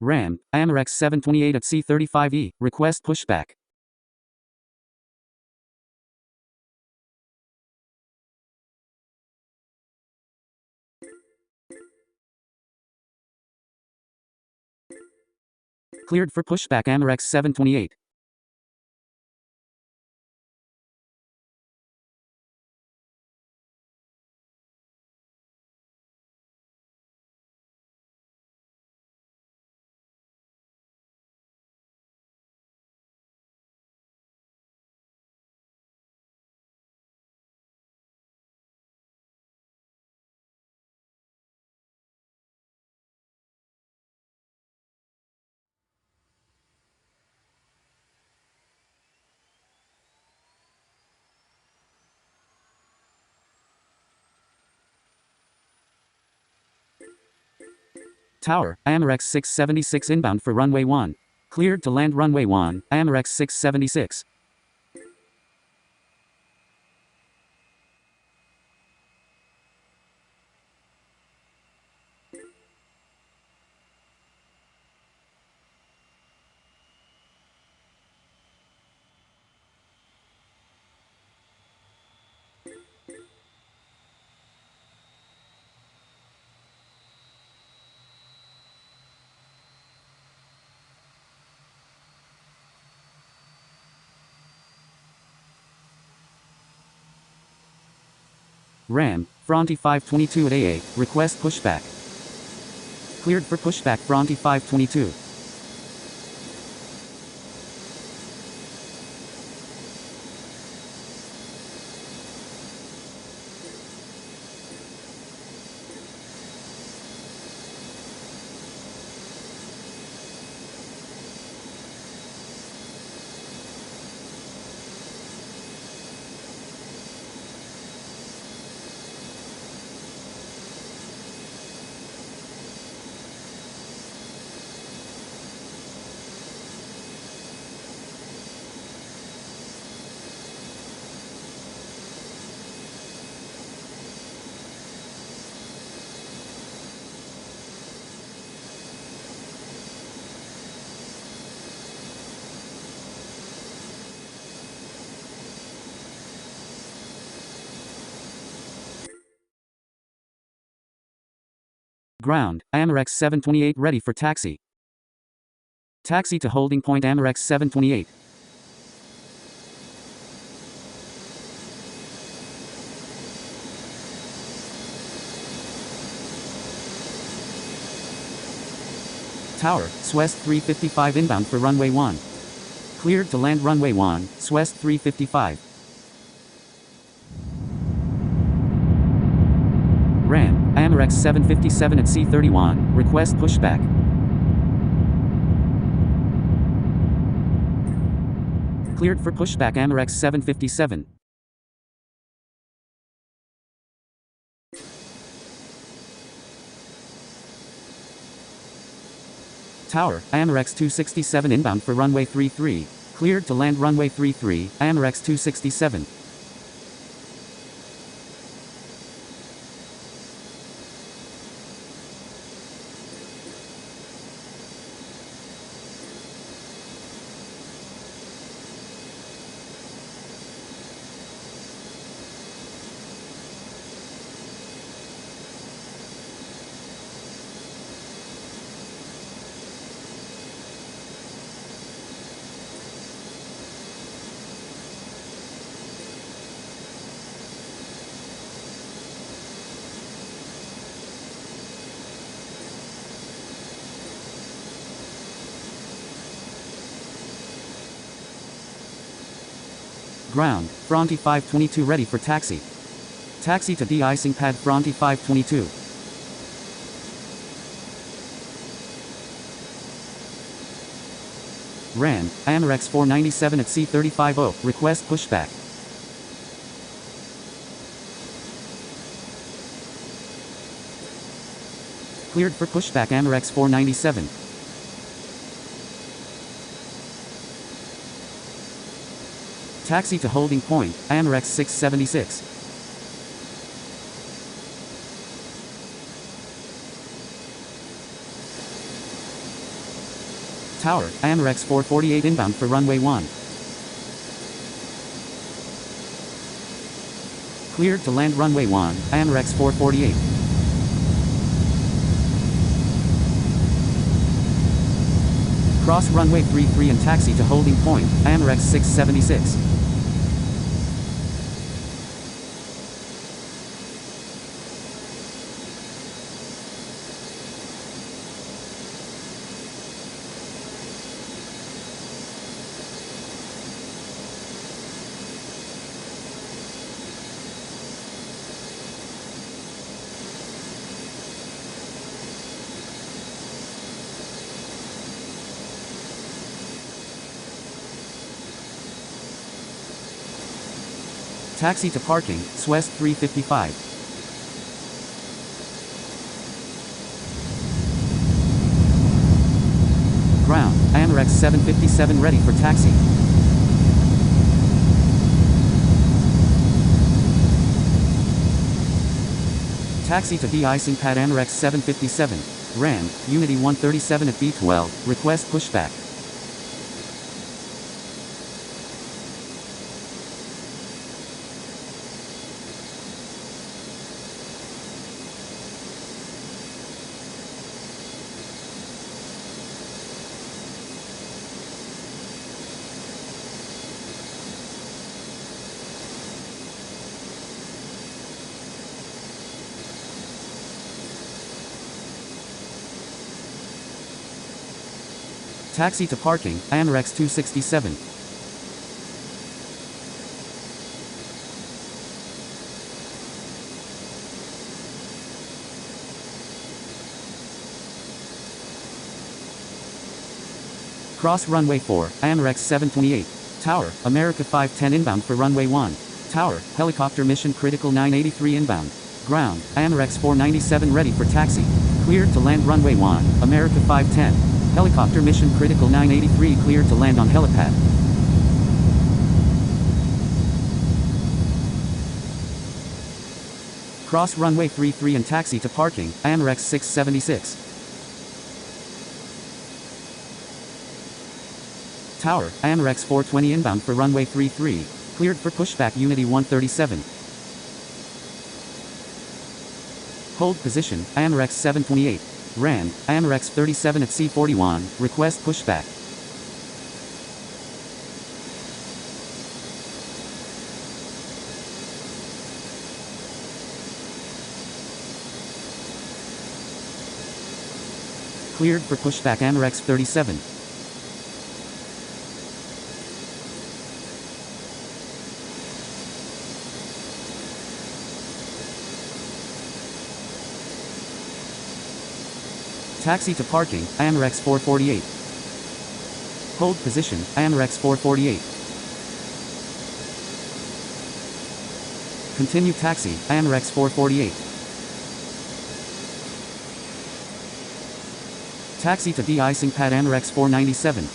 Ram, Amerex 728 at C35E, request pushback. Cleared for pushback Amerex 728. Tower, Amerex 676 inbound for runway 1. Cleared to land runway 1, Amerex 676. Ram, Fronty 522 at AA, request pushback. Cleared for pushback Fronty 522. Ground, Amerex 728 ready for taxi. Taxi to holding point Amerex 728. Tower, Swest 355 inbound for runway 1. Cleared to land runway 1, Swest 355. Ram, Amerex 757 at C31, request pushback. Cleared for pushback Amerex 757. Tower, Amerex 267 inbound for runway 33. Cleared to land runway 33, Amerex 267. Ground, Fronty 522 ready for taxi. Taxi to de-icing pad Fronty 522. Ram, Amerex 497 at C350, request pushback. Cleared for pushback Amerex 497. Taxi to holding point, Amerex 676. Tower, AMREX 448 inbound for runway 1. Cleared to land runway 1, AMREX 448. Cross runway 33 and taxi to holding point, AMREX 676. Taxi to parking, SWEST 355. Ground, AMREX 757 ready for taxi. Taxi to de-icing pad AMREX 757. RAN, Unity 137 at B12, request pushback. Taxi to parking, AMREX 267. Cross runway 4, AMREX 728. Tower, America 510 inbound for runway 1. Tower, helicopter mission critical 983 inbound. Ground, AMREX 497 ready for taxi. Cleared to land runway 1, America 510. Helicopter mission critical 983 cleared to land on helipad. Cross runway 33 and taxi to parking, AMREX 676. Tower, AMREX 420 inbound for runway 33, cleared for pushback Unity 137. Hold position, AMREX 728. RAN, AMREX 37 at C41, request pushback. Cleared for pushback AMREX 37. Taxi to parking, AMREX 448. Hold position, AMREX 448. Continue taxi, AMREX 448. Taxi to de-icing pad AMREX 497.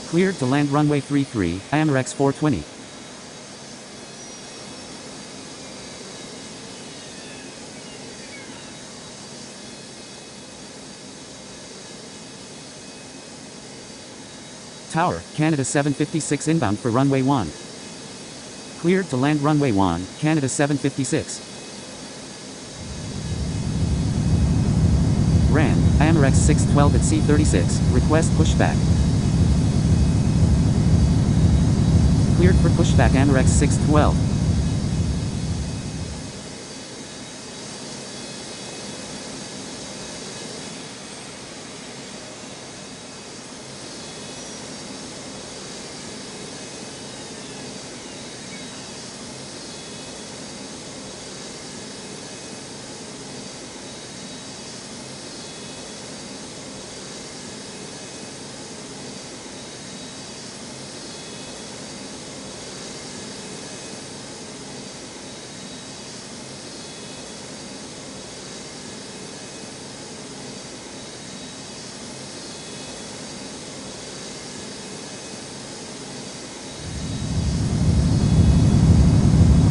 Cleared to land runway 33, AMREX 420. Tower, Canada 756 inbound for runway 1. Cleared to land runway 1, Canada 756. RAN, AMREX 612 at C36, request pushback. Cleared for pushback AMREX 612.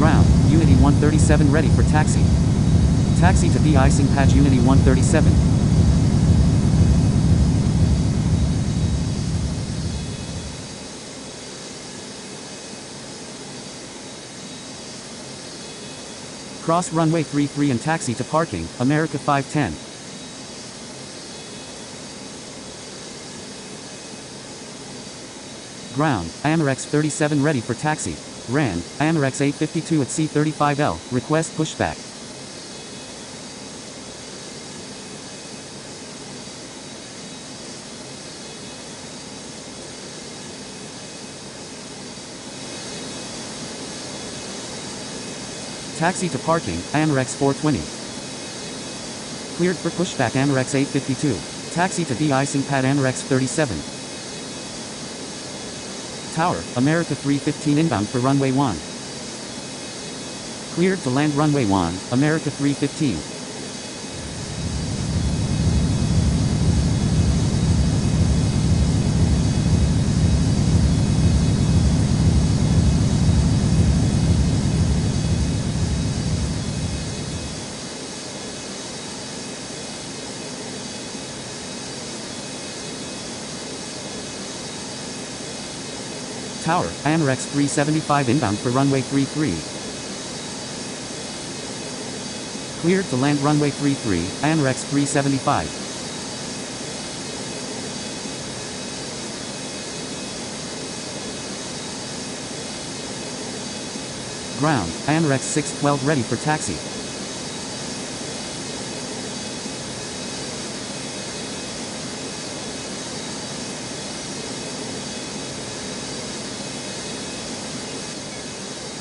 Ground, Unity 137 ready for taxi. Taxi to de-icing pad Unity 137. Cross runway 33 and taxi to parking, America 510. Ground, Amerex 37 ready for taxi. RAN, Amerex 852 at C35L, request pushback. Taxi to parking, Amerex 420. Cleared for pushback Amerex 852. Taxi to de-icing pad Amerex 37. Tower, America 315 inbound for runway 1. Cleared to land runway 1, America 315. Tower, Amerex 375 inbound for runway 33. Cleared to land runway 33, Amerex 375. Ground, Amerex 612 ready for taxi.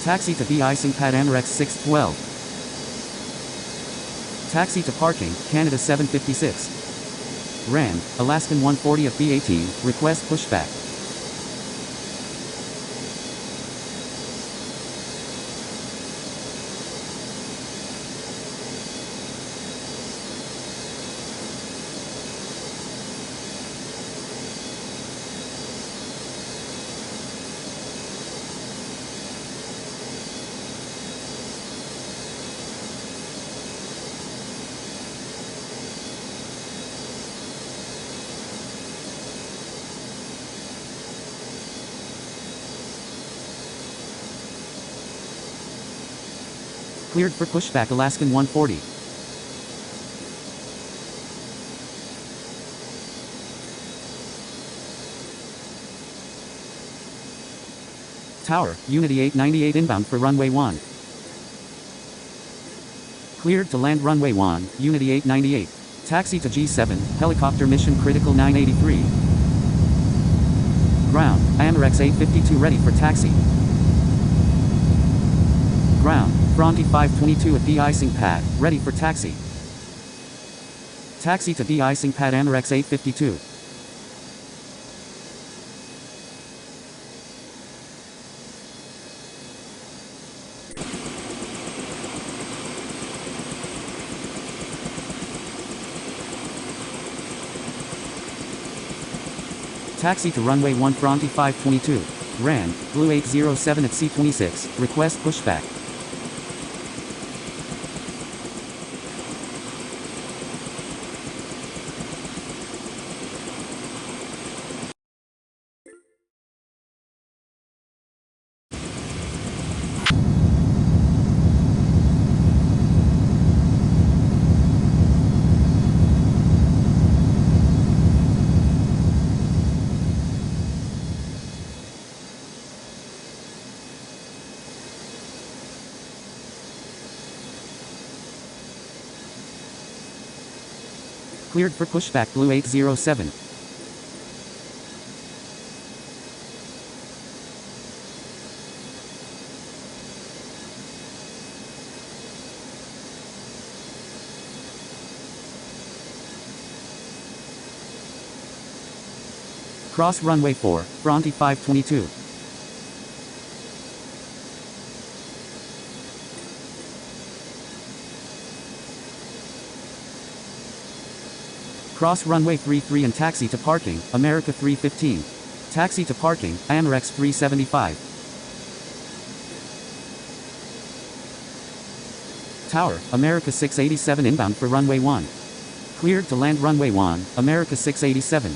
Taxi to de-icing pad Amerex 612. Taxi to parking, Canada 756. RAN, Alaskan 140 at B18, request pushback. Cleared for pushback Alaskan 140. Tower, Unity 898 inbound for runway 1. Cleared to land runway 1, Unity 898. Taxi to G7, helicopter mission critical 983. Ground, Amerex 852 ready for taxi. Ground, Fronty 522 at de-icing pad, ready for taxi. Taxi to de-icing pad Amerex 852. Taxi to runway 1 Fronty 522. RAN, Blue 807 at C26, request pushback. Cleared for pushback Blue 807. Cross runway 4, Fronty 522. Cross runway 33 and taxi to parking, America 315. Taxi to parking, Amerex 375. Tower, America 687 inbound for runway 1. Cleared to land runway 1, America 687.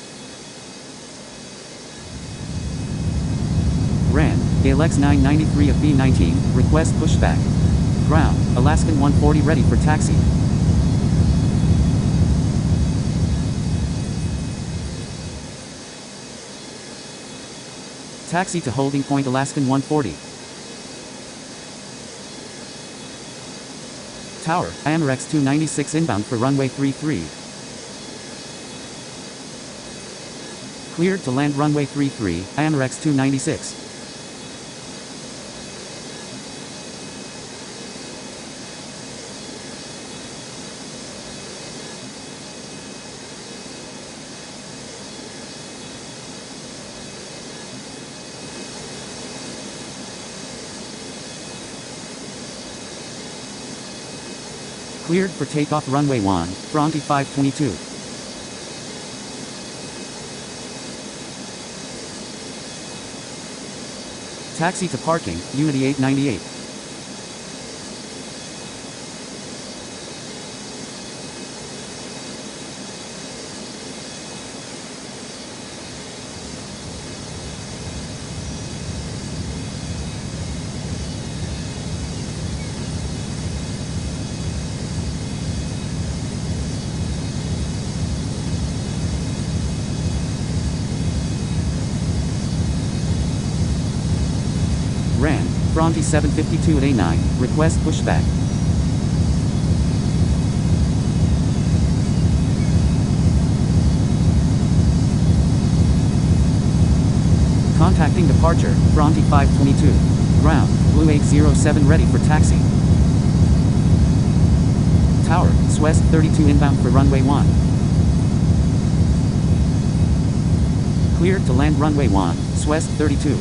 Ran, ALX 993 of B19, request pushback. Ground, Alaskan 140 ready for taxi. Taxi to holding point Alaskan 140. Tower, AMREX 296 inbound for runway 33. Cleared to land runway 33, AMREX 296. Cleared for takeoff runway 1, Fronty 522. Taxi to parking, Unity 898. Ran, Fronty 752 at A9, request pushback. Contacting departure, Fronty 522. Ground, Blue 807 ready for taxi. Tower, Swest 32 inbound for runway 1. Cleared to land runway 1, Swest 32.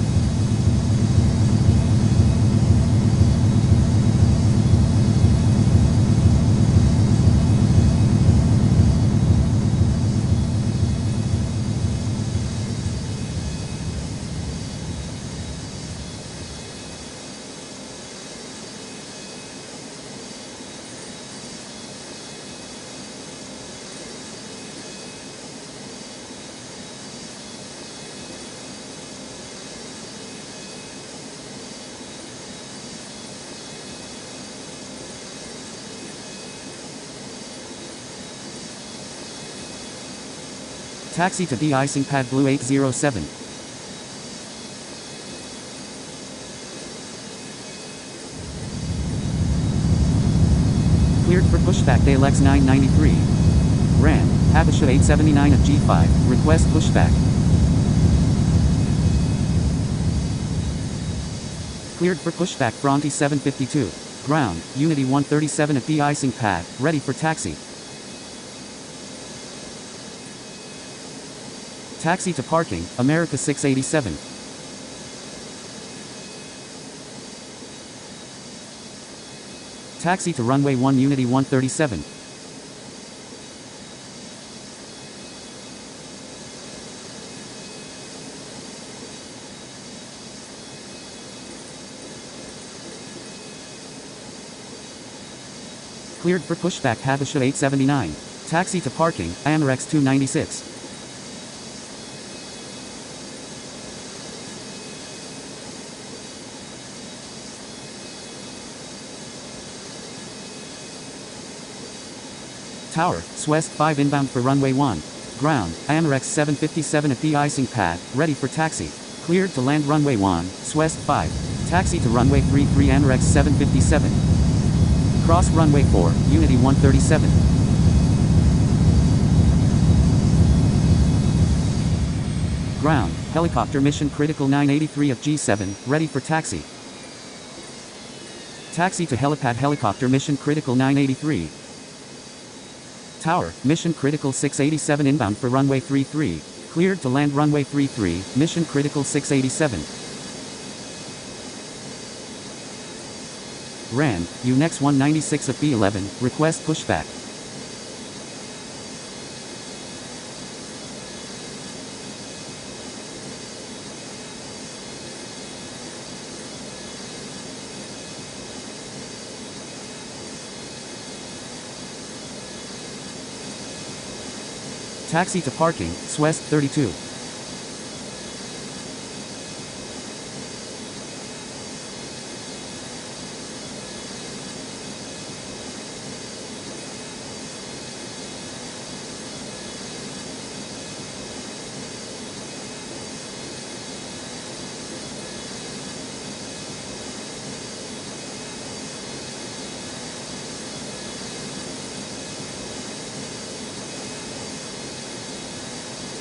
Taxi to de-icing pad Blue 807. Cleared for pushback ALX 993. Ran, Habesha 879 at G5, request pushback. Cleared for pushback Fronty 752. Ground, Unity 137 at de-icing pad, ready for taxi. Taxi to parking, America 687. Taxi to runway 1 Unity 137. Cleared for pushback Habesha 879. Taxi to parking, AMREX 296. Tower, Swest 5 inbound for runway 1. Ground, AMREX 757 at de-icing pad, ready for taxi. Cleared to land runway 1, Swest 5. Taxi to runway 33 AMREX 757. Cross runway 4, Unity 137. Ground, helicopter mission critical 983 of G7, ready for taxi. Taxi to helipad helicopter mission critical 983. Tower, mission critical 687 inbound for runway 33. Cleared to land runway 33, mission critical 687. Ran, UNEX 196 at B11, request pushback. Taxi to parking, Swest 32.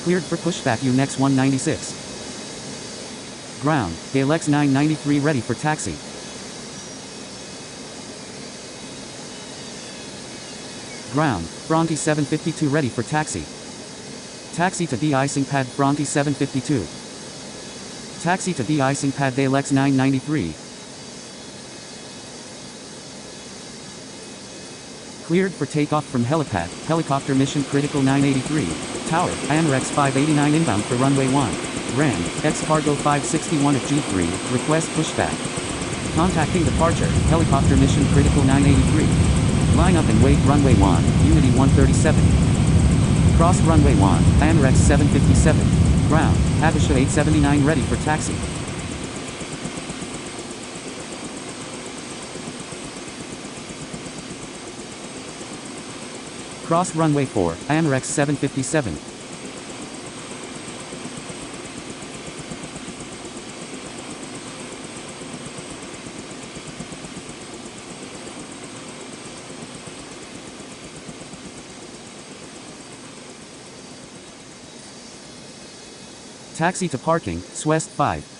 Cleared for pushback UNEX 196. Ground, ALX 993 ready for taxi. Ground, Fronty 752 ready for taxi. Taxi to de-icing pad Fronty 752. Taxi to de-icing pad ALX 993. Cleared for takeoff from helipad, helicopter mission critical 983. Tower, AMREX 589 inbound for runway 1. Rand, X-Cargo 561 at G3, request pushback. Contacting departure, helicopter mission critical 983. Line up and wait runway 1, Unity 137. Cross runway 1, AMREX 757. Ground, Habisha 879 ready for taxi. Cross runway 4, AMREX 757. Taxi to parking, Swest 5.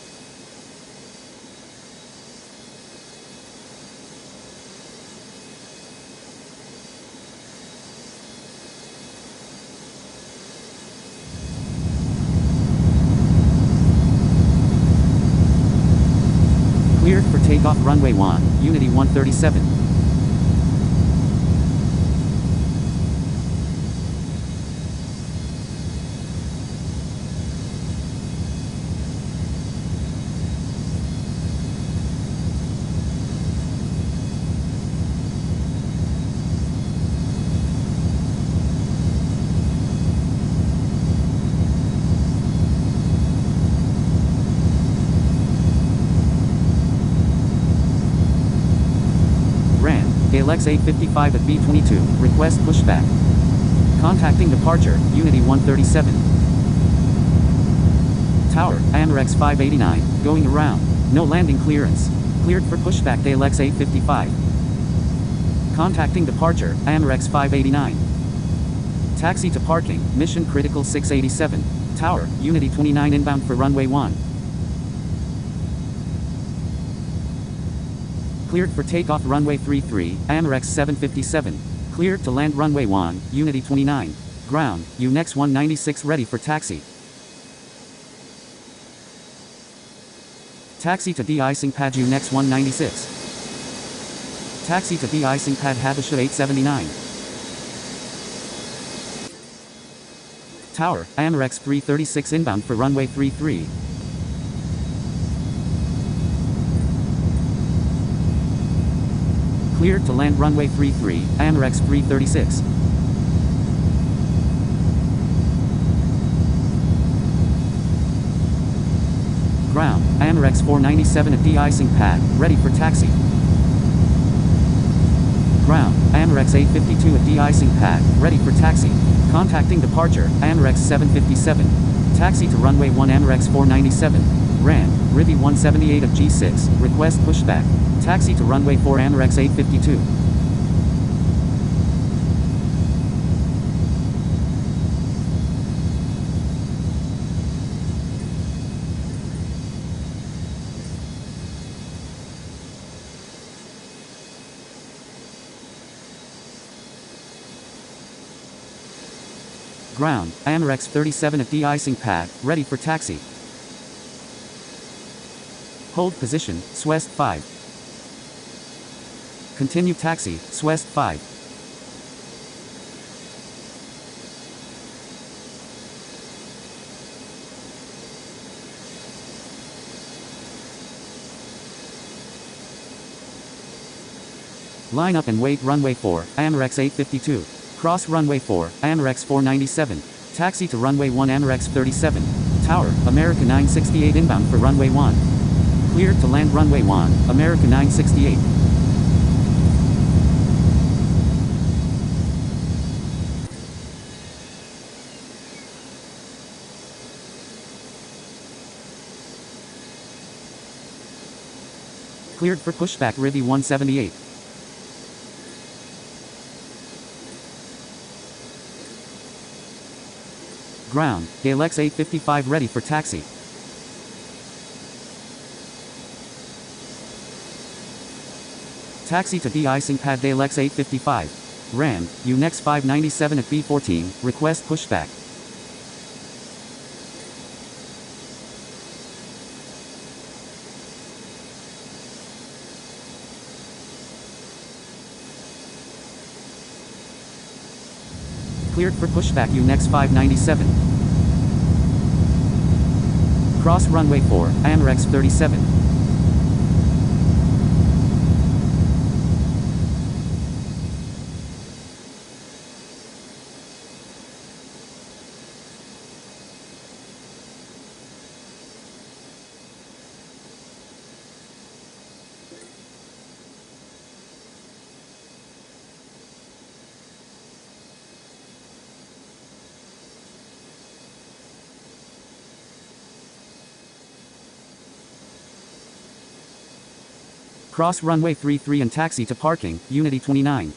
Cleared for takeoff runway 1, Unity 137. ALX 855 at B22, request pushback. Contacting departure, Unity 137. Tower, AMREX 589, going around, no landing clearance. Cleared for pushback ALX 855. Contacting departure, AMREX 589. Taxi to parking, mission critical 687. Tower, Unity 29 inbound for runway 1. Cleared for takeoff runway 33, AMREX 757. Cleared to land runway 1, Unity 29. Ground, UNEX 196 ready for taxi. Taxi to de-icing pad UNEX 196. Taxi to de-icing pad Habisha 879. Tower, AMREX 336 inbound for runway 33. Cleared to land runway 33, AMREX 336. Ground, AMREX 497 at de-icing pad, ready for taxi. Ground, AMREX 852 at de-icing pad, ready for taxi. Contacting departure, AMREX 757. Taxi to runway 1 AMREX 497. Rand, Rivi 178 of G6, request pushback. Taxi to runway 4 AMREX 852. Ground, AMREX 37 at de-icing pad, ready for taxi. Hold position, Swest 5. Continue taxi, Swest 5. Line up and wait runway 4, AMREX 852. Cross runway 4, AMREX 497. Taxi to runway 1 Amerex 37. Tower, America 968 inbound for runway 1. Cleared to land runway 1, America 968. Cleared for pushback Rivy 178. Ground, Galex 855 ready for taxi. Taxi to de-icing pad Galex 855. Ram, UNEX 597 at B14, request pushback. Cleared for pushback UNEX 597. Cross runway 4, Amerex 37. Cross runway 33 and taxi to parking, Unity 29.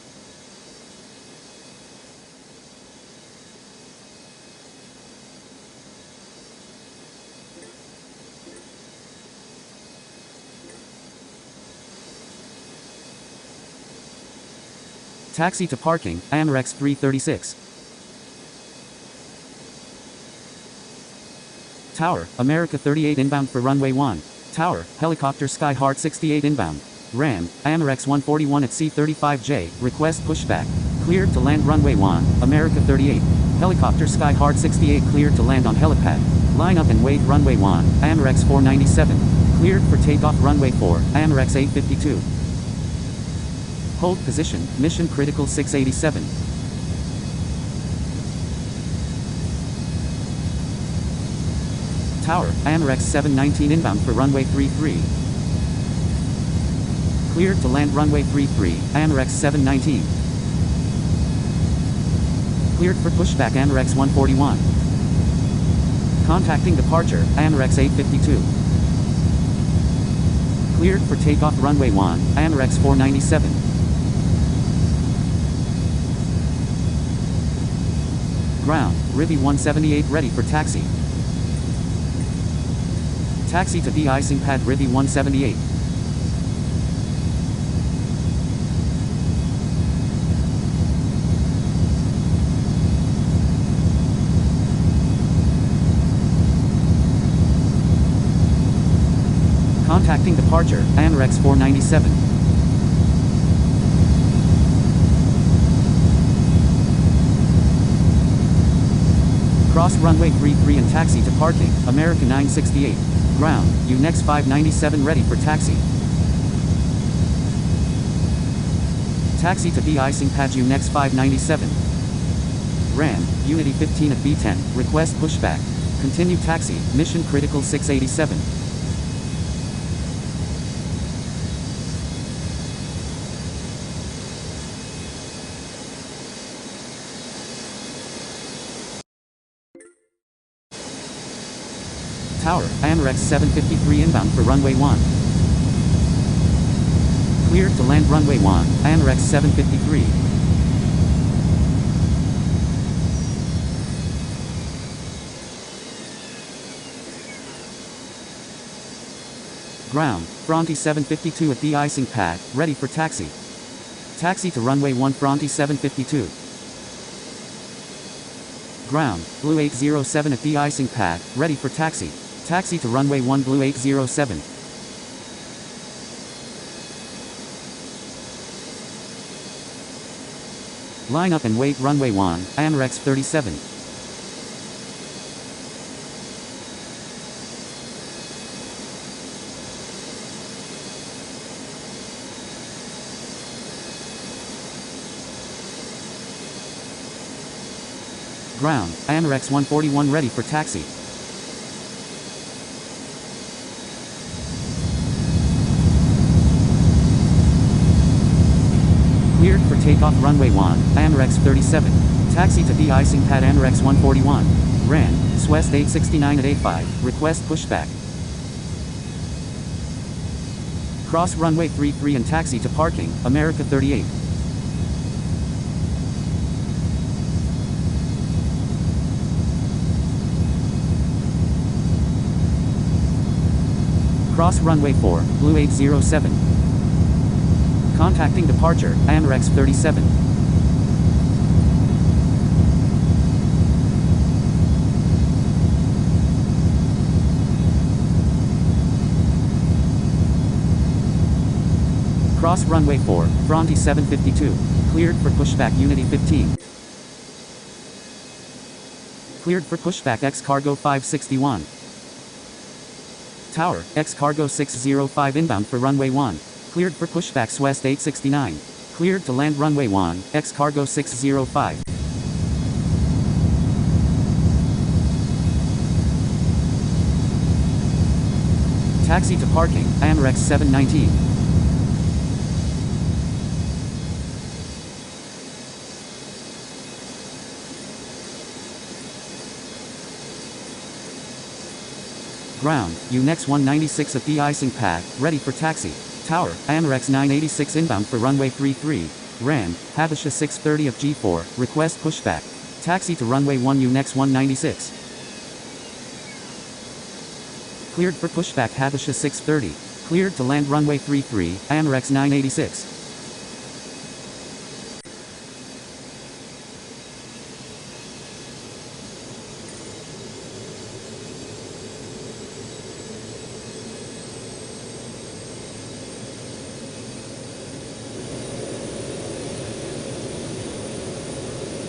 Taxi to parking, Amerex 336. Tower, America 38 inbound for runway 1. Tower, helicopter SKYHEART 68 inbound. Ram, Amerex 141 at C35J, request pushback. Cleared to land runway 1, America 38. Helicopter SKYHEART 68 cleared to land on helipad. Line up and wait runway 1, Amerex 497. Cleared for takeoff runway 4, Amerex 852. Hold position, mission critical 687. Tower, Amerex 719 inbound for runway 33. Cleared to land runway 33, Amerex 719. Cleared for pushback Amerex 141. Contacting departure, Amerex 852. Cleared for takeoff runway 1, Amerex 497. Ground, Rivy 178 ready for taxi. Taxi to de-icing pad Rivy 178. Contacting departure, Amerex 497. Cross runway 33 and taxi to parking, America 968. Ground, UNEX 597 ready for taxi. Taxi to de-icing pad UNEX 597. Ram, Unity 15 at B10, request pushback. Continue taxi, mission critical 687. Tower, Amerex 753 inbound for runway 1. Cleared to land runway 1, Amerex 753. Ground, Fronty 752 at de-icing pad, ready for taxi. Taxi to runway 1 Fronty 752. Ground, Blue 807 at de-icing pad, ready for taxi. Taxi to runway 1 Blue 807. Line up and wait runway 1, Amerex 37. Ground, AMREX 141 ready for taxi. Cleared for takeoff runway 1, AMREX 37. Taxi to de-icing pad AMREX 141. RAN, SWEST 869 at A5, request pushback. Cross runway 33 and taxi to parking, America 38. Cross runway 4, Blue 807. Contacting departure, AMREX 37. Cross runway 4, Fronty 752. Cleared for pushback Unity 15. Cleared for pushback X Cargo 561. Tower, X Cargo 605 inbound for runway 1. Cleared for pushback SWEST 869. Cleared to land runway 1, X Cargo 605. Taxi to parking, AMREX 719. Ground, UNEX 196 at de-icing pad, ready for taxi. Tower, AMREX 986 inbound for runway 33. RAN, Habesha 630 of G4, request pushback. Taxi to runway 1 UNEX 196. Cleared for pushback Habesha 630. Cleared to land runway 33, AMREX 986.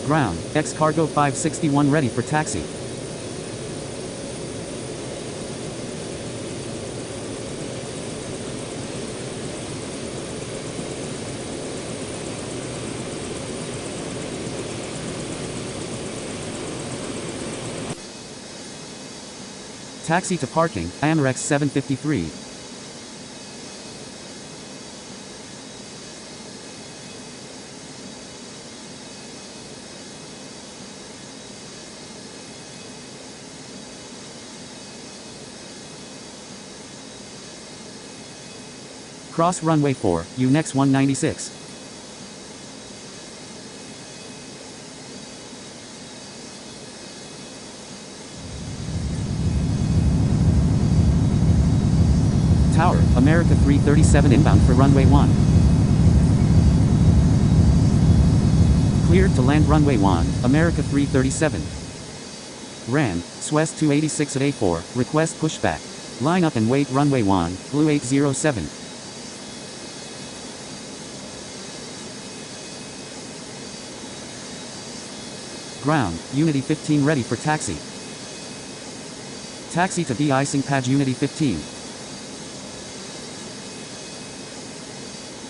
Ground, X Cargo 561 ready for taxi. Taxi to parking, AMREX 753. Cross runway 4, UNEX 196. Tower, America 337 inbound for runway 1. Cleared to land runway 1, America 337. RAN, SWEST 286 at A4, request pushback. Line up and wait runway 1, Blue 807. Ground, Unity 15 ready for taxi. Taxi to de-icing pad Unity 15.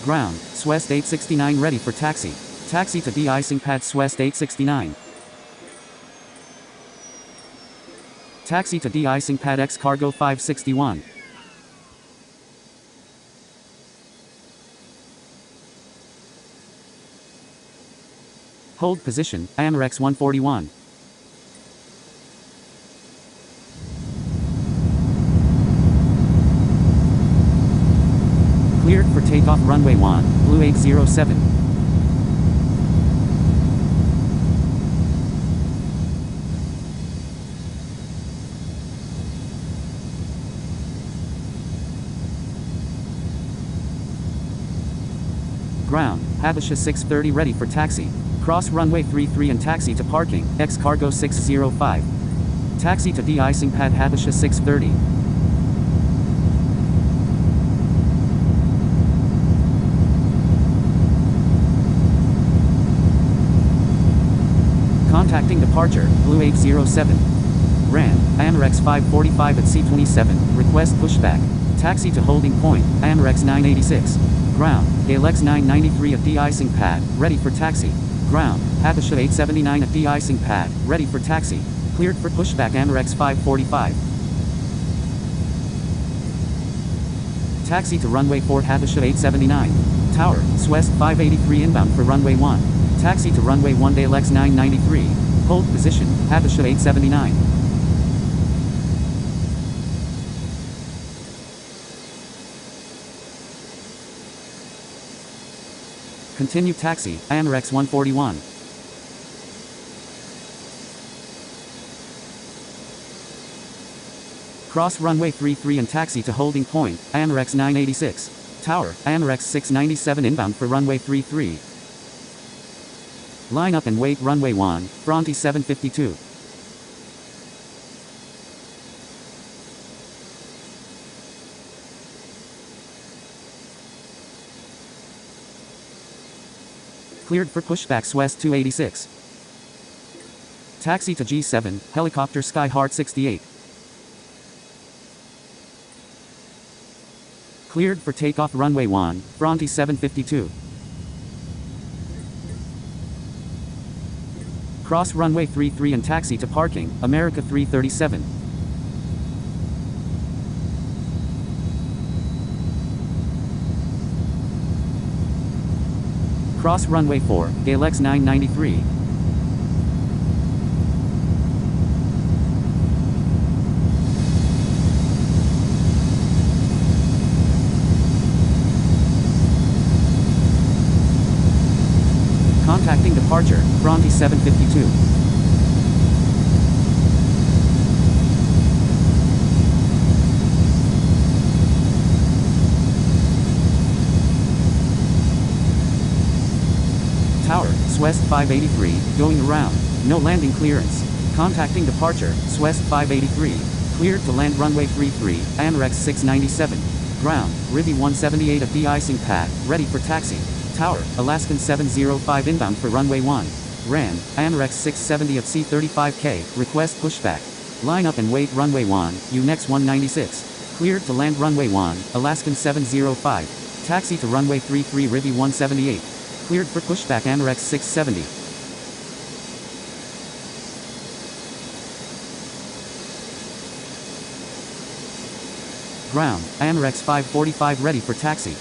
Ground, SWEST 869 ready for taxi. Taxi to de-icing pad SWEST 869. Taxi to de-icing pad X Cargo 561. Hold position, AMREX 141. Cleared for takeoff runway 1, Blue 807. Ground, Habesha 630 ready for taxi. Cross runway 33 and taxi to parking, X Cargo 605. Taxi to de-icing pad Habesha 630. Contacting departure, Blue 807. RAN, AMREX 545 at C27, request pushback. Taxi to holding point, AMREX 986. Ground, ALX 993 at de-icing pad, ready for taxi. Ground, Habesha 879 at de-icing pad, ready for taxi. Cleared for pushback Amerex 545. Taxi to runway 4 Habesha 879. Tower, Swest 583 inbound for runway 1. Taxi to runway 1 Dalex 993. Hold position, Habesha 879. Continue taxi, Amerex 141. Cross runway 33 and taxi to holding point, Amerex 986. Tower, Amerex 697 inbound for runway 33. Line up and wait runway 1, Fronty 752. Cleared for pushback Swest 286. Taxi to G7, helicopter SKYHEART 68. Cleared for takeoff runway 1, Fronty 752. Cross runway 33 and taxi to parking, America 337. Cross runway 4, Galex 993. Contacting departure, Fronty 752. Tower, Swest 583, going around. No landing clearance. Contacting departure, Swest 583. Cleared to land runway 33, Amerex 697. Ground, Rivi 178 at de-icing pad, ready for taxi. Tower, Alaskan 705 inbound for runway 1. Ran, Amerex 670 at C35K, request pushback. Line up and wait runway 1, UNEX 196. Cleared to land runway 1, Alaskan 705. Taxi to runway 33 Rivi 178. Cleared for pushback Amerex 670. Ground, Amerex 545 ready for taxi.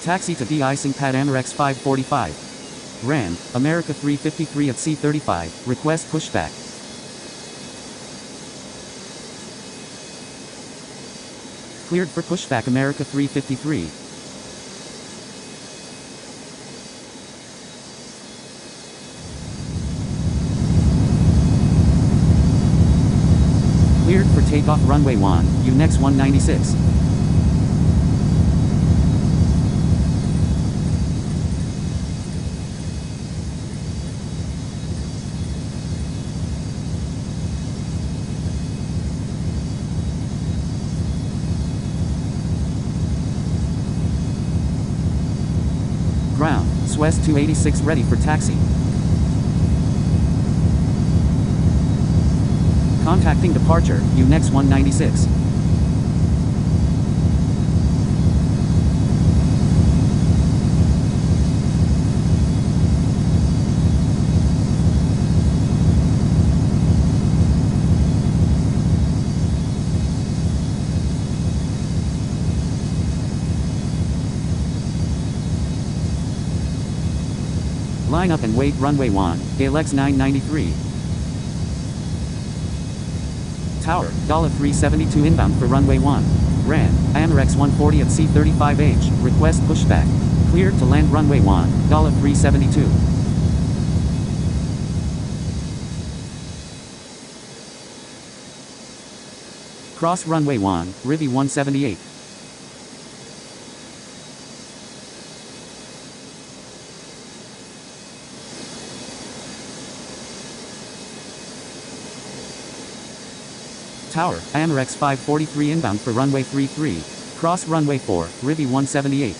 Taxi to de-icing pad Amerex 545. Ran, America 353 at C35, request pushback. Cleared for pushback America 353. Cleared for takeoff runway 1, UNEX 196. Ground, Swest 286 ready for taxi. Contacting departure, UNEX 196. Line up and wait runway 1, Galex 993. Tower, $372 inbound for runway 1. Ran, Amerex 140 at C35H, request pushback. Cleared to land runway 1, $372. Cross runway 1, Rivi 178. Tower, Amerex 543 inbound for runway 33. Cross runway 4, Rivi 178.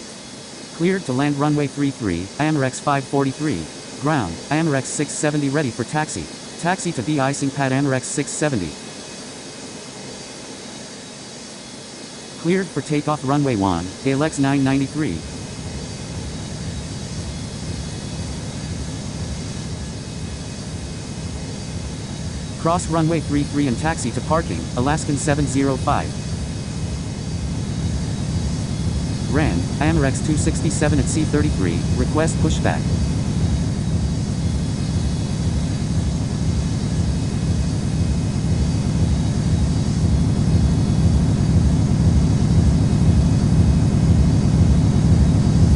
Cleared to land runway 33, Amerex 543. Ground, Amerex 670 ready for taxi. Taxi to de-icing pad Amerex 670. Cleared for takeoff runway 1, ALX 993. Cross runway 33 and taxi to parking, Alaskan 705. RAN, AMREX 267 at C33, request pushback.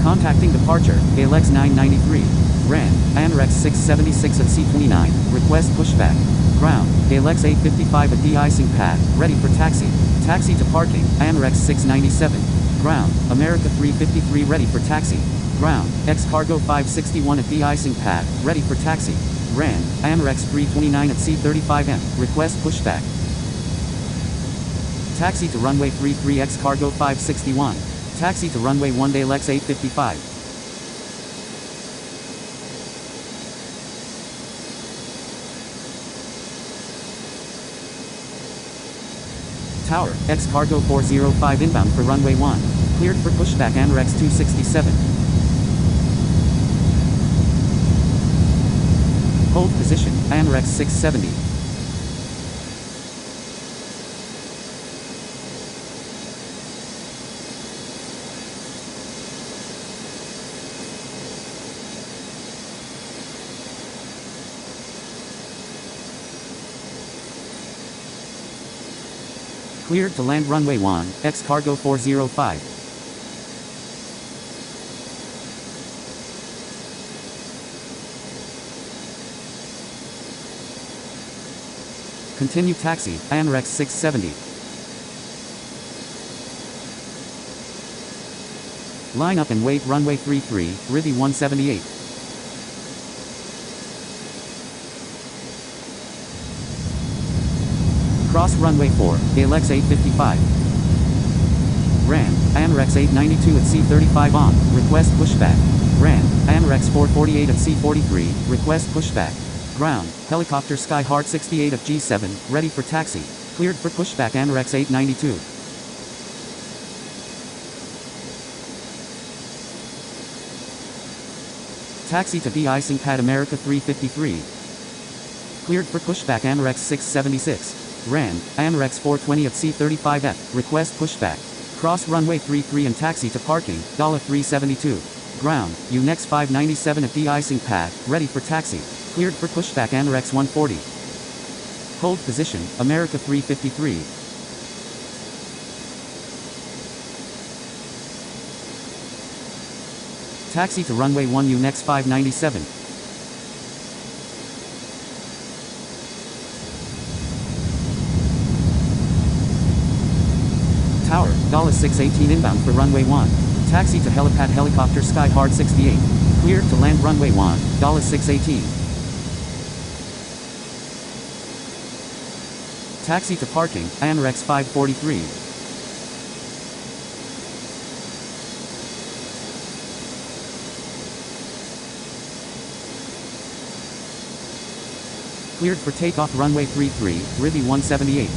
Contacting departure, ALX 993. RAN, AMREX 676 at C29, request pushback. Ground, ALX 855 at de-icing pad, ready for taxi. Taxi to parking, AMREX 697. Ground, America 353 ready for taxi. Ground, X-Cargo 561 at de-icing pad, ready for taxi. RAN, AMREX 329 at C35M, request pushback. Taxi to runway 33 X-Cargo 561. Taxi to runway 1 ALX 855. Tower, X-Cargo 405 inbound for runway 1. Cleared for pushback AMREX 267. Hold position, AMREX 670. Cleared to land runway 1, X-Cargo 405. Continue taxi, AMREX 670. Line up and wait runway 33, RIVI 178. Cross runway 4, ALX 855. RAN, AMREX 892 at C35 on, request pushback. RAN, AMREX 448 at C43, request pushback. Ground, helicopter SKYHEART 68 at G7, ready for taxi. Cleared for pushback AMREX 892. Taxi to de-icing pad America 353. Cleared for pushback AMREX 676. RAN, AMREX 420 at C35F, request pushback. Cross runway 33 and taxi to parking, $372. Ground, UNEX 597 at de-icing pad, ready for taxi. Cleared for pushback AMREX 140. Hold position, America 353. Taxi to runway 1 UNEX 597. Tower, $618 inbound for runway 1. Taxi to helipad helicopter SKYHEART 68. Cleared to land runway 1, $618. Taxi to parking, AMREX 543. Cleared for takeoff runway 33, RIVI 178.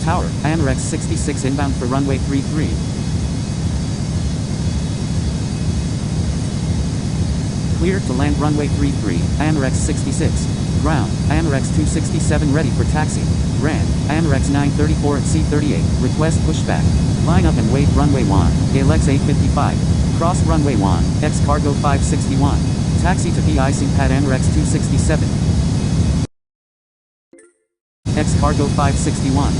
Tower, AMREX 66 inbound for runway 33. Cleared to land runway 33, AMREX 66. Ground, AMREX 267 ready for taxi. RAN, AMREX 934 at C38, request pushback. Line up and wait runway 1, ALX 855. Cross runway 1, X-Cargo 561. Taxi to de-icing pad AMREX 267. X-Cargo 561.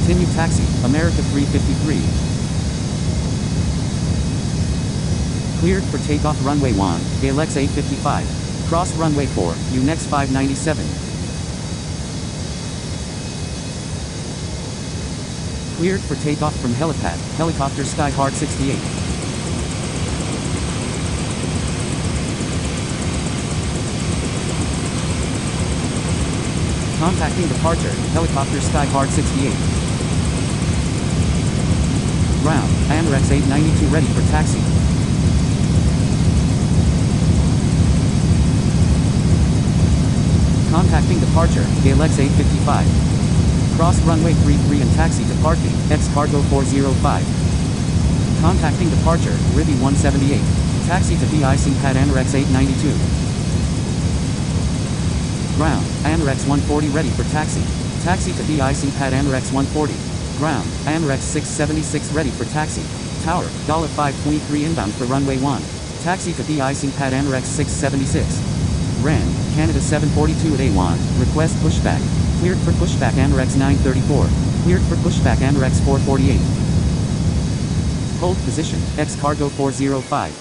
Continue taxi, America 353. Cleared for takeoff runway 1, ALX 855. Cross runway 4, UNEX 597. Cleared for takeoff from helipad, helicopter SKYHEART 68. Contacting departure, helicopter SKYHEART 68. Ground, AMREX 892 ready for taxi. Contacting departure, Galex 855. Cross runway 33 and taxi to parking, X cargo 405. Contacting departure, Ribby 178. Taxi to de-icing pad Amerex 892. Ground, Amerex 140 ready for taxi. Taxi to de-icing pad Amerex 140. Ground, Amerex 676 ready for taxi. Tower, $523 inbound for runway 1. Taxi to de-icing pad Amerex 676. RAN, Canada 742 at A1, request pushback. Cleared for pushback Amerex 934. Cleared for pushback Amerex 448. Hold position, X cargo 405.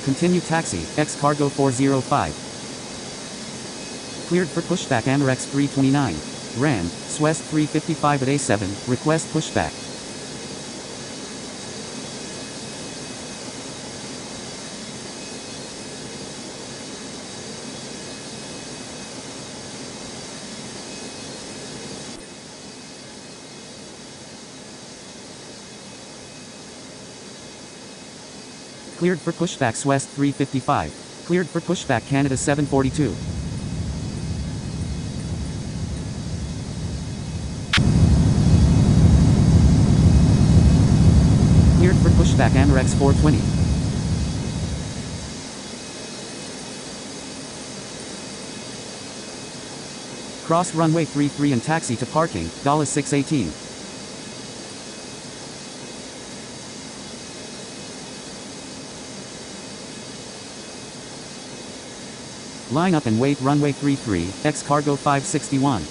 Continue taxi, X cargo 405. Cleared for pushback Amerex 329. RAN, SWEST 355 at A7, request pushback. Cleared for pushback SWEST 355. Cleared for pushback Canada 742. Cleared for pushback Amerex 420. Cross runway 33 and taxi to parking, $618. Line up and wait runway 33, X cargo 561.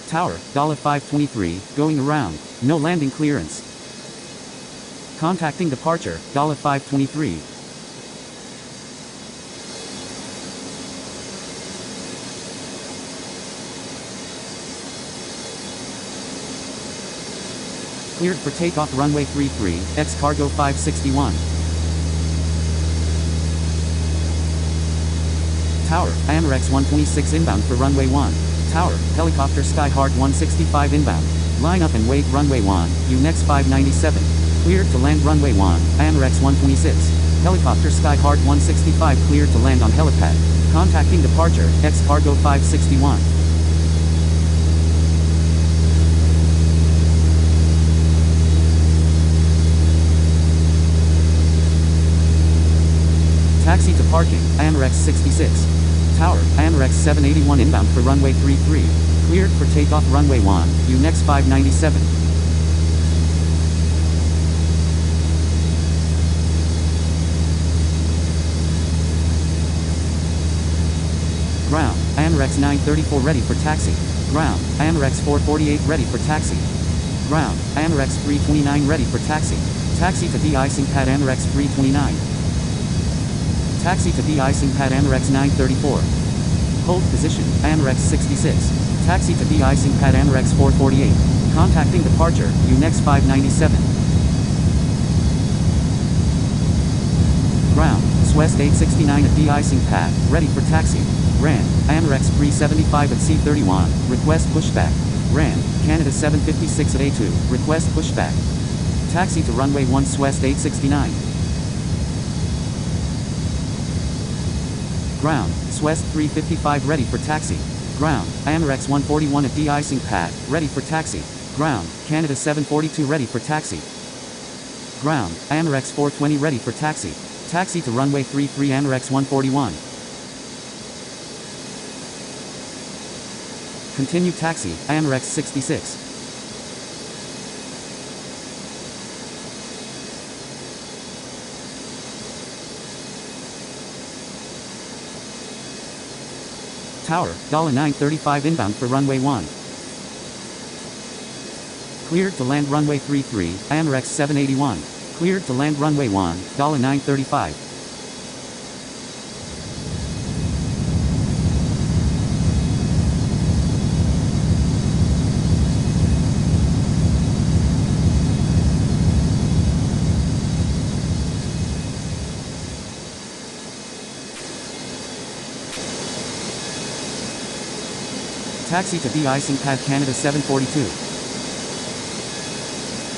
Tower, $523, going around, no landing clearance. Contacting departure, $523. Cleared for takeoff runway 33, X cargo 561. Tower, Amerex 126 inbound for runway 1. Tower, helicopter SKYHEART 165 inbound. Line up and wait runway 1, UNEX 597. Cleared to land runway 1, Amerex 126. Helicopter SKYHEART 165 cleared to land on helipad. Contacting departure, X cargo 561. Taxi to parking, Amerex 66. Tower, Amerex 781 inbound for runway 33. Cleared for takeoff runway 1, UNEX 597. Ground, Amerex 934 ready for taxi. Ground, Amerex 448 ready for taxi. Ground, Amerex 329 ready for taxi. Taxi to de-icing pad Amerex 329. Taxi to de-icing pad Amerex 934. Hold position, Amerex 66. Taxi to de-icing pad Amerex 448. Contacting departure, UNEX 597. Ground, SWEST 869 at de-icing pad, ready for taxi. RAN, Amerex 375 at C31, request pushback. RAN, Canada 756 at A2, request pushback. Taxi to runway 1 SWEST 869. Ground, SWEST 355 ready for taxi. Ground, Amerex 141 at de-icing pad, ready for taxi. Ground, Canada 742 ready for taxi. Ground, Amerex 420 ready for taxi. Taxi to runway 33 Amerex 141. Continue taxi, Amerex 66. Tower, $935 inbound for runway 1. Cleared to land runway 33, Amerex 781. Cleared to land runway 1, $935. Taxi to de-icing pad Canada 742.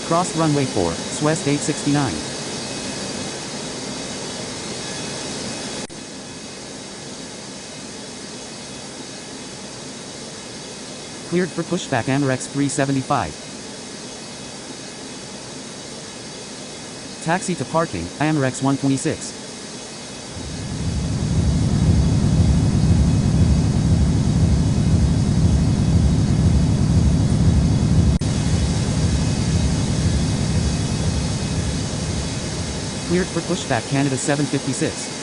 Cross runway 4, SWEST 869. Cleared for pushback AMREX 375. Taxi to parking, AMREX 126. Cleared for pushback Canada 756.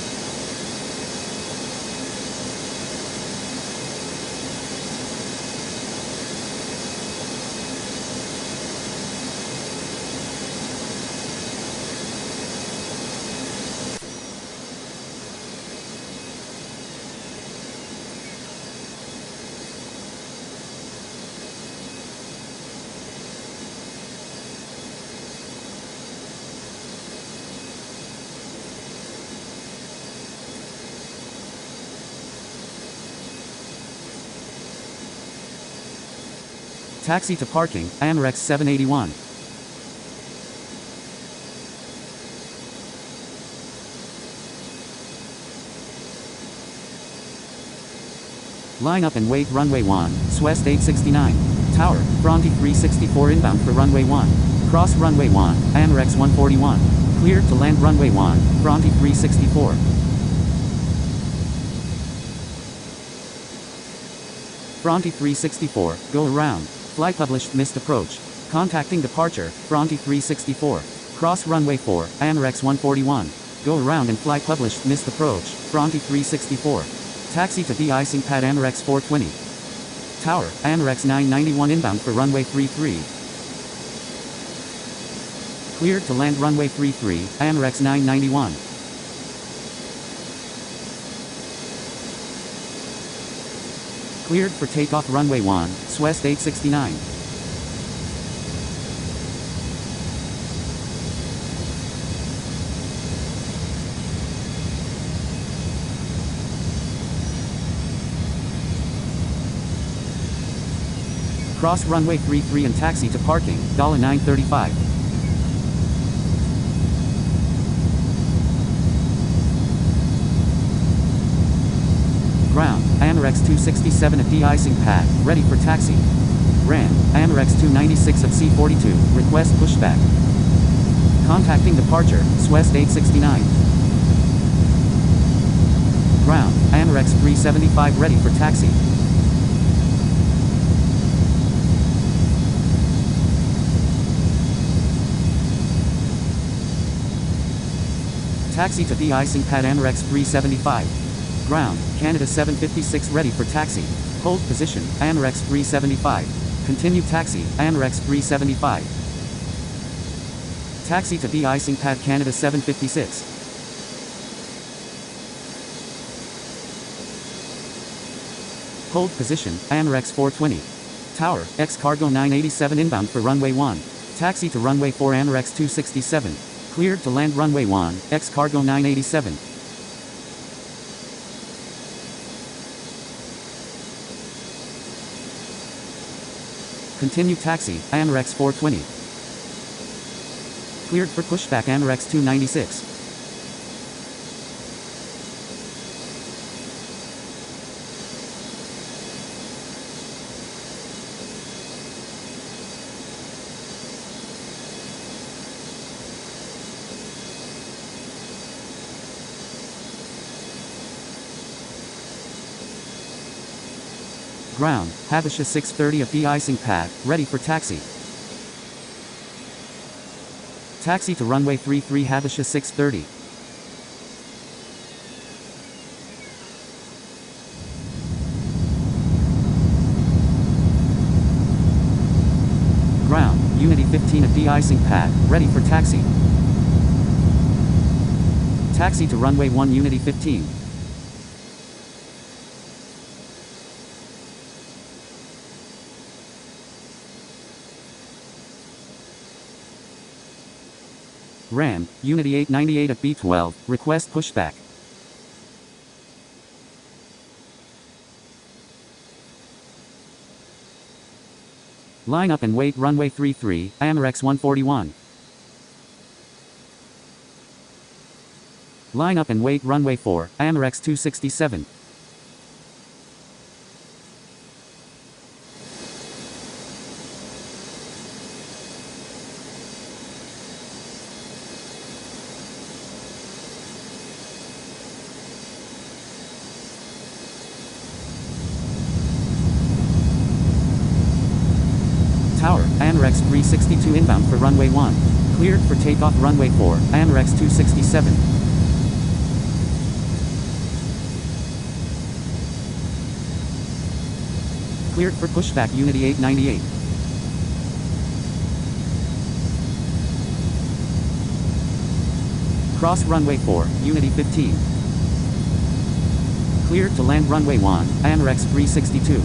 Taxi to parking, AMREX 781. Line up and wait runway 1, SWEST 869. Tower, Bronte 364 inbound for runway 1. Cross runway 1, AMREX 141. Cleared to land runway 1, Bronte 364. Bronte 364, go around. Fly published missed approach. Contacting departure, Bronte 364. Cross runway 4, AMREX 141. Go around and fly published missed approach, Bronte 364. Taxi to de-icing pad AMREX 420. Tower, AMREX 991 inbound for runway 33. Cleared to land runway 33, AMREX 991. Cleared for takeoff runway 1, SWEST 869. Cross runway 33 and taxi to parking, $935. Ground, AMREX 267 at de-icing pad, ready for taxi. Ran, AMREX 296 at C42, request pushback. Contacting departure, SWEST 869. Ground, AMREX 375 ready for taxi. Taxi to de-icing pad AMREX 375. Ground, Canada 756 ready for taxi. Hold position, AMREX 375. Continue taxi, AMREX 375. Taxi to de-icing pad Canada 756. Hold position, AMREX 420. Tower, X cargo 987 inbound for runway 1. Taxi to runway 4 AMREX 267. Cleared to land runway 1, X cargo 987. Continue taxi, AMREX 420. Cleared for pushback AMREX 296. Ground, Havisham 630 at de-icing pad, ready for taxi. Taxi to runway 33 Havisham 630. Ground, Unity 15 at de-icing pad, ready for taxi. Taxi to runway 1 Unity 15. Ram, Unity 898 at B12, request pushback. Line up and wait runway 33, AMREX 141. Line up and wait runway 4, AMREX 267. AMREX 362 inbound for runway 1. Cleared for takeoff runway 4, AMREX 267. Cleared for pushback Unity 898. Cross runway 4, Unity 15. Cleared to land runway 1, AMREX 362.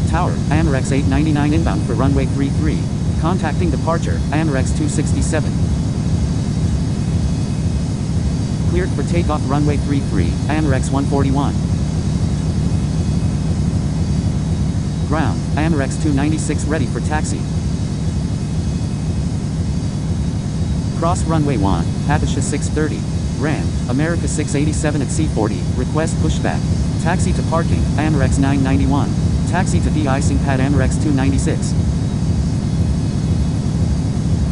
Tower, AMREX 899 inbound for runway 33. Contacting departure, AMREX 267. Cleared for takeoff runway 33, AMREX 141. Ground, AMREX 296 ready for taxi. Cross runway 1, Hapisha 630. Ram, America 687 at C40, request pushback. Taxi to parking, AMREX 991. Taxi to de-icing pad AMREX 296.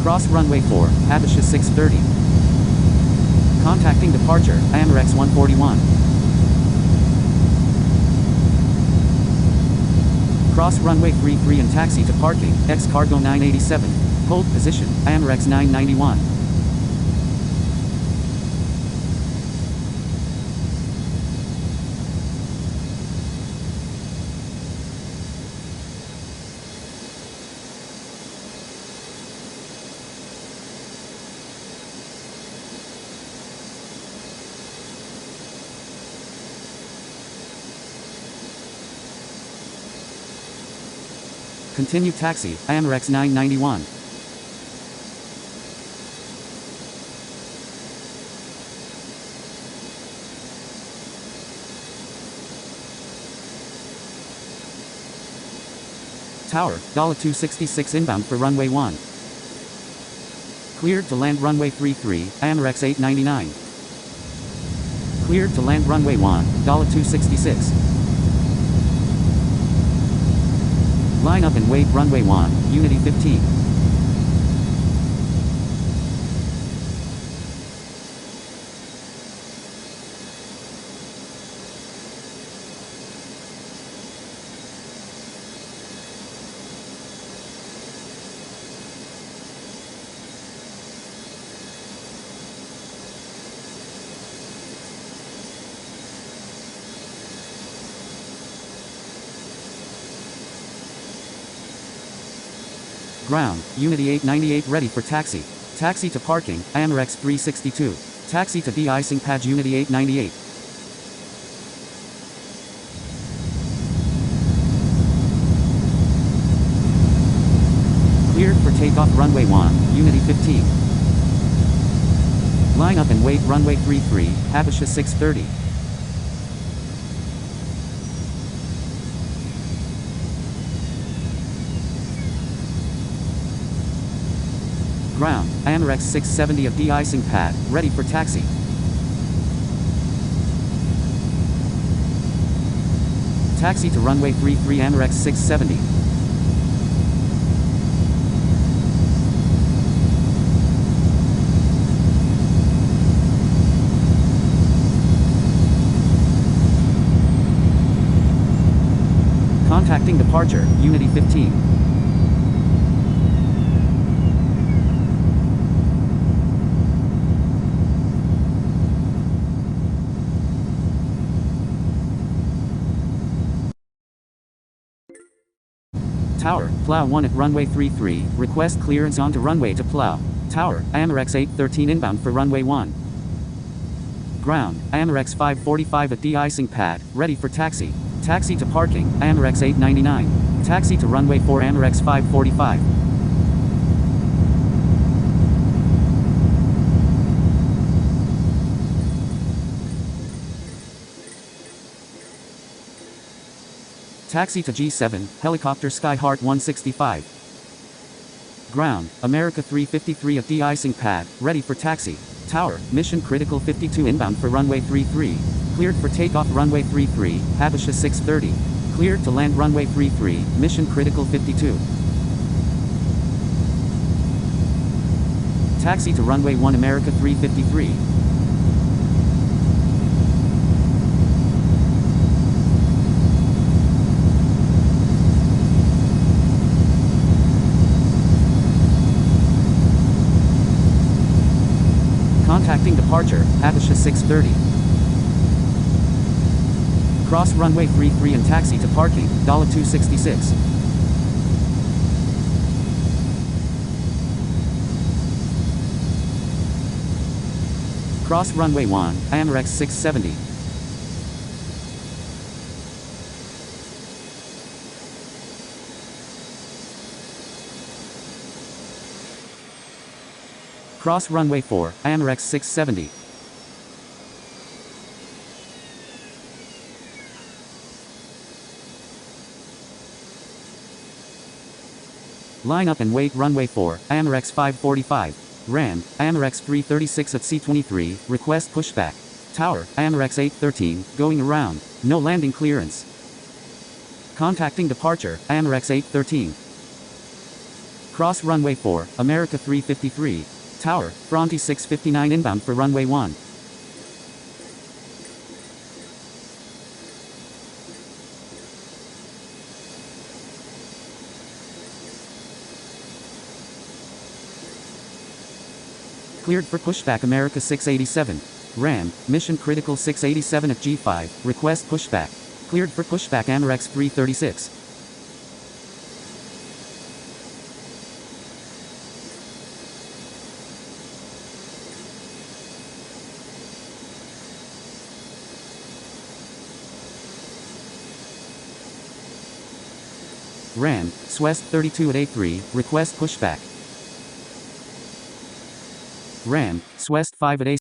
Cross runway 4, Hapisha 630. Contacting departure, AMREX 141. Cross runway 33 and taxi to parking, X cargo 987. Hold position, AMREX 991. Continue taxi, AMREX 991. Tower, $266 inbound for runway 1. Cleared to land runway 33, AMREX 899. Cleared to land runway 1, $266. Line up and wait runway 1, Unity 15. Ground, Unity 898 ready for taxi. Taxi to parking, AMREX 362. Taxi to de-icing pad Unity 898. Cleared for takeoff runway 1, Unity 15. Line up and wait runway 33, Hapisha 630. Ground, AMREX 670 of de-icing pad, ready for taxi. Taxi to runway 33 AMREX 670. Contacting departure, Unity 15. Tower, plow 1 at runway 33, request clearance onto runway to plow. Tower, AMREX 813 inbound for runway 1. Ground, AMREX 545 at de-icing pad, ready for taxi. Taxi to parking, AMREX 899. Taxi to runway 4 AMREX 545. Taxi to G7, helicopter SKYHEART 165. Ground, America 353 at de-icing pad, ready for taxi. Tower, mission critical 52 inbound for runway 33. Cleared for takeoff runway 33, Hapisha 630. Cleared to land runway 33, mission critical 52. Taxi to runway 1 America 353. Contacting departure, Atasha 630. Cross runway 33 and taxi to parking, $266. Cross runway 1, Amerex 670. Cross runway 4, Amerex 670. Line up and wait runway 4, Amerex 545. Ram, Amerex 336 at C23, request pushback. Tower, Amerex 813, going around, no landing clearance. Contacting departure, Amerex 813. Cross runway 4, America 353. Tower, Fronty 659 inbound for runway 1. Cleared for pushback America 687. Ram, mission critical 687 at G5, request pushback. Cleared for pushback Amerex 336. Ram, Swest 32 at A3, request pushback. Ram, Swest 5 at A6.